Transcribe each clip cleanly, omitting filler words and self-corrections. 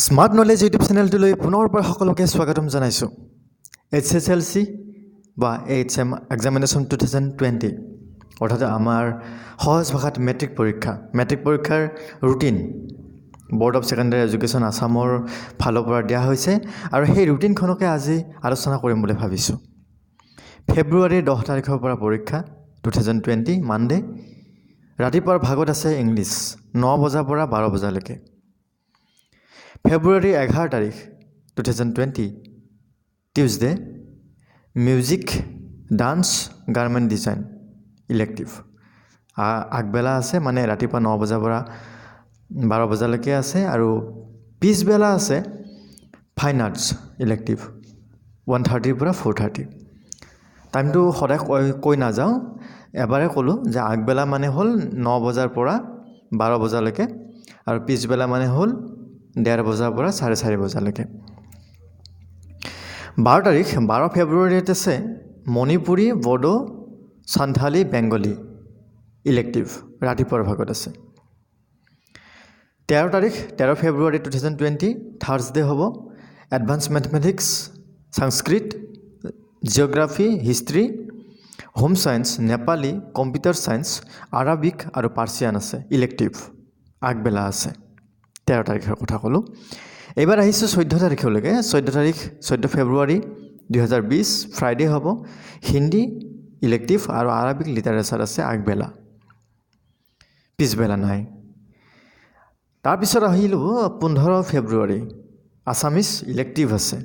Smart knowledge YouTube চেনেলটোলৈ পুনৰবাৰ সকলোকে স্বাগতম জনাইছোঁ। Hslc বা HM এক্সামিনেশ্যন 2020 অৰ্থাৎ আমাৰ সহজ ভাষাত মেট্ৰিক পৰীক্ষাৰ routine board of secondary education আসামৰ ফালৰ পৰা দিয়া হৈছে আৰু সেই ৰুটিনখনকে আজি আলোচনা কৰিম বুলি ভাবিছোঁ। ফেব্ৰুৱাৰীৰ 10 তাৰিখৰ পৰা পৰীক্ষা 2020 মানডে। ৰাতিপুৱাৰ ভাগত আছে ইংলিছ 9 বজাৰ পৰা 12 বজালৈকে। ফেব্ৰুৱাৰী 11 তাৰিখ 2020 Tuesday music dance garment design elective আগবেলা আছে, মানে ৰাতিপুৱা 9 বজাৰ পৰা 12 বজালৈকে আছে আৰু পিছবেলা আছে ফাইন আৰ্টছ ইলেক্টিভ 1:30 পৰা 4:30। টাইমটো সদায় কৈ নাযাওঁ, এবাৰে ক'লোঁ যে আগবেলা মানে হ'ল 9 বজাৰ পৰা 12 বজালৈকে আৰু পিছবেলা মানে হ'ল 1:30 বজাৰ পৰা 4:30 বজালৈকে। 12 ফেব্ৰুৱাৰীত আছে মণিপুৰী বড়ো সান্থালী বেংগলী ইলেক্টিভ ৰাতিপুৱাৰ ভাগত আছে। 13 ফেব্ৰুৱাৰী 2020 থাৰ্ছডে হ'ব advance mathematics Sanskrit geography history home science Nepali computer science Arabic আৰু পাৰ্চিয়ান আছে ইলেক্টিভ আগবেলা আছে। 13 তাৰিখৰ কথা ক'লোঁ। এইবাৰ আহিছোঁ 14 তাৰিখলৈকে। 14 ফেব্ৰুৱাৰী 2020 ফ্ৰাইডে হ'ব হিন্দী ইলেক্টিভ আৰু আৰবিক লিটাৰেচাৰ আছে আগবেলা, পিছবেলা নাই। তাৰপিছত আহিলোঁ 15 ফেব্ৰুৱাৰী আছামিছ ইলেক্টিভ আছে।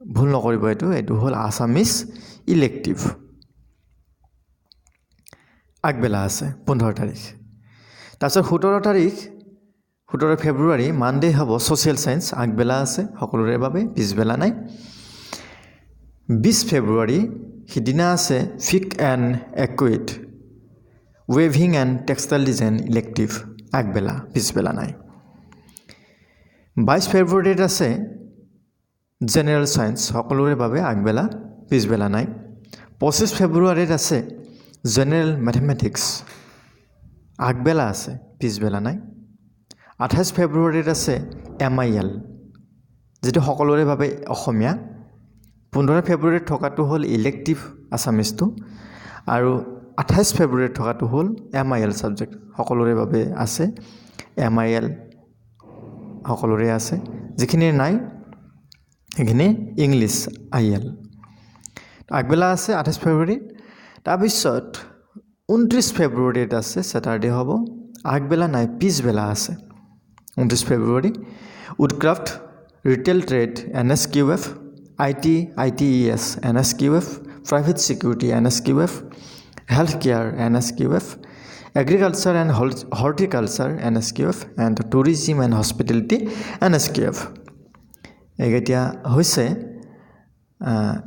ভুল নকৰিব, এইটো হ'ল আছামিছ ইলেক্টিভ আগবেলা আছে 15 তাৰিখ। তাৰপিছত 17 ফেব্ৰুৱাৰী মানডে হ'ব ছ'চিয়েল ছায়েন্স আগবেলা আছে সকলোৰে বাবে, পিছবেলা নাই। 20 ফেব্ৰুৱাৰী সিদিনা আছে ফিক এণ্ড একুইট ৱেভিং এণ্ড টেক্সটাইল ডিজাইন ইলেক্টিভ আগবেলা, পিছবেলা নাই। 22 ফেব্ৰুৱাৰীত আছে জেনেৰেল ছায়েন্স সকলোৰে বাবে আগবেলা, পিছবেলা নাই। 25 ফেব্ৰুৱাৰীত আছে জেনেৰেল মেথমেটিক্স আগবেলা আছে, পিছবেলা নাই। 28 ফেব্ৰুৱাৰীত আছে MIL যিটো সকলোৰে বাবে অসমীয়া। 15 ফেব্ৰুৱাৰীত থকাটো হ'ল ইলেক্টিভ আছামিজটো আৰু 28 ফেব্ৰুৱাৰীত থকাটো হ'ল MIL ছাবজেক্ট সকলোৰে বাবে আছে। MIL সকলোৰে আছে, যিখিনি নাই সেইখিনি ইংলিছ IL আগবেলা আছে 28 ফেব্ৰুৱাৰীত। তাৰপিছত 29 ফেব্ৰুৱাৰীত আছে ছেটাৰডে হ'ব আগবেলা নাই, পিছবেলা আছে। 29 ফেব্ৰুৱাৰী woodcraft retail trade NSQF ITES NSQF private security NSQF health care NSQF agriculture and horticulture NSQF and tourism and hospitality NSQF। এইকেইটা হৈছে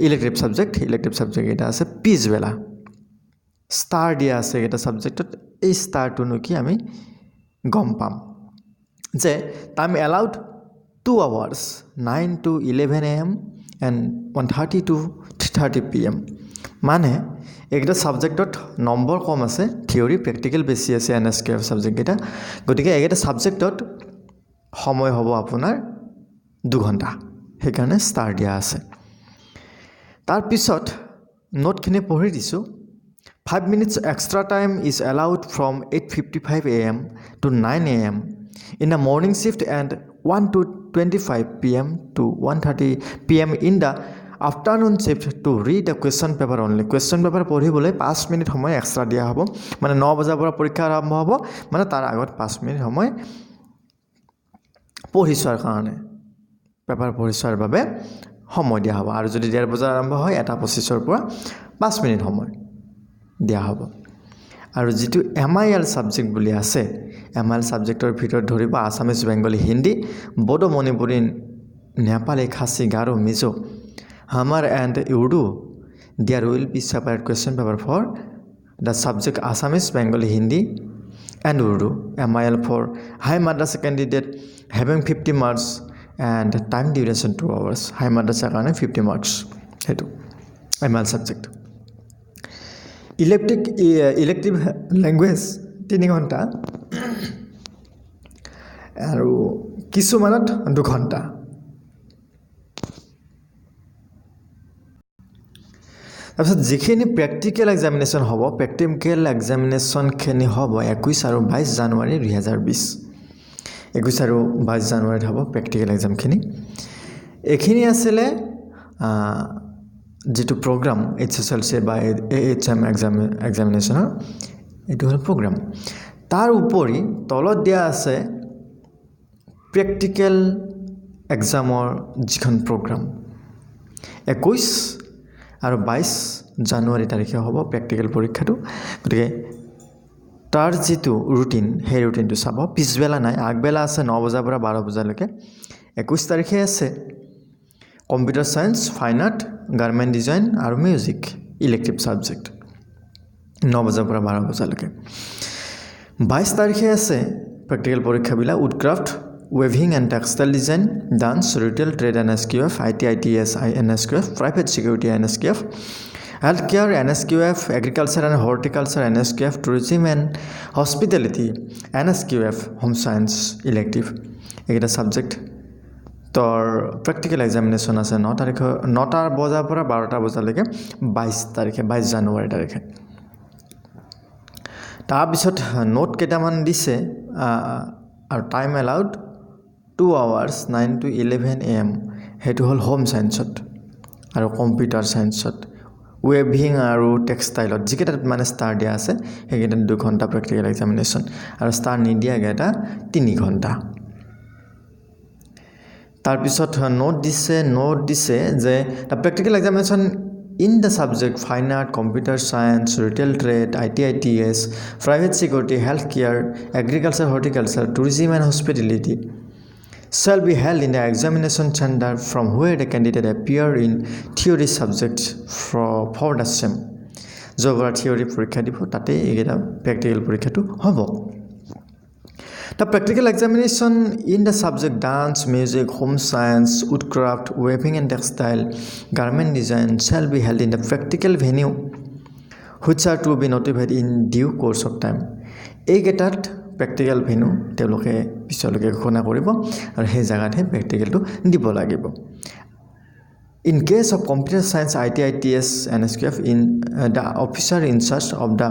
ইলেক্টিভ ছাবজেক্ট এটা আছে পিছবেলা। ষ্টাৰ দিয়া আছে এইকেইটা ছাবজেক্টত। এই ষ্টাৰটোনো কি আমি গম পাম যে time allowed 2 hours 9 to 11 AM and 1:30 to 3:30 PM। মানে এইকেইটা ছাবজেক্টত নম্বৰ কম আছে, থিয়ৰী প্ৰেক্টিকেল বেছি আছে NSQF ছাবজেক্টকেইটা। গতিকে এইকেইটা ছাবজেক্টত সময় হ'ব আপোনাৰ 2 ঘণ্টা, সেইকাৰণে ষ্টাৰ দিয়া আছে। তাৰপিছত নোটখিনি পঢ়ি দিছোঁ। 5 minutes extra time is allowed from 8:55 AM to 9 AM in the morning shift and 1 to 25 PM to 1:30 PM in the afternoon shift to read the question paper only। Question paper পঢ়িবলৈ 5 minute সময় extra দিয়া হ'ব। মানে 9 বজাৰ পৰা পৰীক্ষা আৰম্ভ হ'ব, মানে তাৰ আগত 5 মিনিট সময় পঢ়ি চোৱাৰ কাৰণে, পেপাৰ পঢ়ি চোৱাৰ বাবে সময় দিয়া হ'ব। আৰু যদি 1:30 বজাৰ আৰম্ভ হয় 1:25 পৰা 5 মিনিট সময় দিয়া হ'ব। আৰু যিটো MIL ছাবজেক্ট বুলি আছে, MIL ছাবজেক্টৰ ভিতৰত ধৰিব Assamese Bengali Hindi Bodo Manipuri Nepali Khasi Garo Mizo Hmar and Urdu. There will be separate question paper for the subject Assamese Bengali Hindi and Urdu. MIL for high madrasa candidate having 50 marks and time duration 2 hours। High মাদ্ৰাছাৰ কাৰণে 50 marks সেইটো MIL ছাবজেক্ট। ইলেক্টিভ লেংগুৱেজ 3 ঘণ্টা আৰু কিছুমানত 2 ঘণ্টা তাৰপিছত যিখিনি প্ৰেক্টিকেল এক্সামিনেশ্যন হ'ব প্ৰেক্টিকেল এক্সামিনেশ্যনখিনি হ'ব 21 আৰু 22 জানুৱাৰী 2020 21 আৰু 22 জানুৱাৰীত হ'ব প্ৰেক্টিকেল এক্সামখিনি এইখিনি আছিলে যেটো প্ৰগ্ৰাম HSLC বা AHM এক্সামিনেশ্যনৰ এটো হ'ল প্ৰগ্ৰাম তাৰ উপৰি তলত দিয়া আছে প্ৰেক্টিকেল এক্সামৰ যিখন প্ৰগ্ৰাম 21 আৰু 22 জানুৱাৰী তাৰিখে হ'ব প্ৰেক্টিকেল পৰীক্ষাটো গতিকে তাৰ যেটো ৰুটিন হে ৰুটিনটো চাব পিছবেলা নাই আগবেলা আছে 9 বজাৰ পৰা 12 বজালৈকে 21 তাৰিখে আছে computer science fine art garment design আৰু মিউজিক ইলেক্টিভ সাবজেক্ট 9 বজাৰ পৰা 12 বজালৈকে 22 তাৰিখে আছে প্ৰেক্টিকেল পৰীক্ষাবিলাক উডক্ৰাফ্ট weaving and textile design dance retail trade NSQF IT ITS NSQF private security NSQF healthcare NSQF agriculture and horticulture NSQF tourism and hospitality NSQF home science elective এটা subject তোর practical examination আছে 9 তারিখে 9টা বজাৰ পৰা 12টা বজালৈকে 22 তাৰিখে 22 জানুৱাৰী তাৰিখে তাৰ পিছত নোট কেটামান দিছে আৰু time allowed 2 hours 9 to 11 am হেতু হল হোম সায়েন্সত আৰু কম্পিউটাৰ সায়েন্সত ওয়েভিং আৰু টেক্সটাইলত যিকেটা মানে স্টাৰ দিয়া আছে হেকেটা 2 ঘণ্টা প্ৰ্যাকটিক্যাল এক্সামিনেশন আৰু স্টাৰ নিদিয়া গেটা 3 ঘণ্টা তাৰ পিছত নোট দিছে যে the practical examination in the subject fine art computer science retail trade IT ITS private security healthcare agriculture horticulture tourism and hospitality shall be held in the examination center from where the candidate appear in theory subjects for the same জবৰ theory পৰীক্ষা দিব তাতে এগেটা practical পৰীক্ষাটো হ'ব The practical examination in the subject dance, music, home science, woodcraft, weaving and textile, garment design shall be held in the practical venue which are to be notified in due course of time. এইগেটাত practical venue তেওঁলোকে পিছলৈকে ঘোষণা কৰিব আৰু সেই জায়গাতে practicalটো দিব লাগিব In case of computer science IT ITS NSQF in the officer in charge of the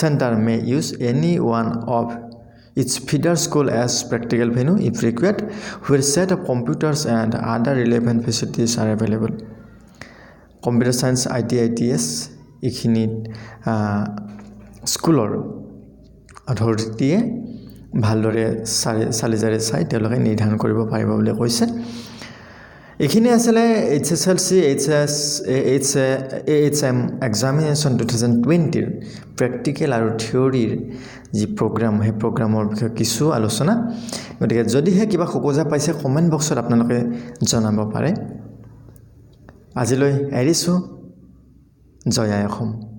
center may use any one of its feeder school as practical venue if required where set of computers and other relevant facilities are available computer science IT ITS ইখিনিত স্কুলৰ অথৰিটিয়ে ভালদৰে চালিজাৰে চাই তেওঁলোকে নিৰ্ধাৰণ কৰিব পাৰিব বুলি কৈছে এখিনি আসলে HSLC AHM examination 2020 ৰ প্ৰ্যাকটিক্যাল আৰু থিওৰিৰ যি প্ৰগ্ৰাম হে প্ৰগ্ৰামৰ বিষয়ে কিছু আলোচনা গতিকে যদিহে কিবা খোকোজা পাইছে কমেন্ট বক্সত আপোনালোকে জনাব পাৰে আজিলৈ এৰিছো জয় আই অসম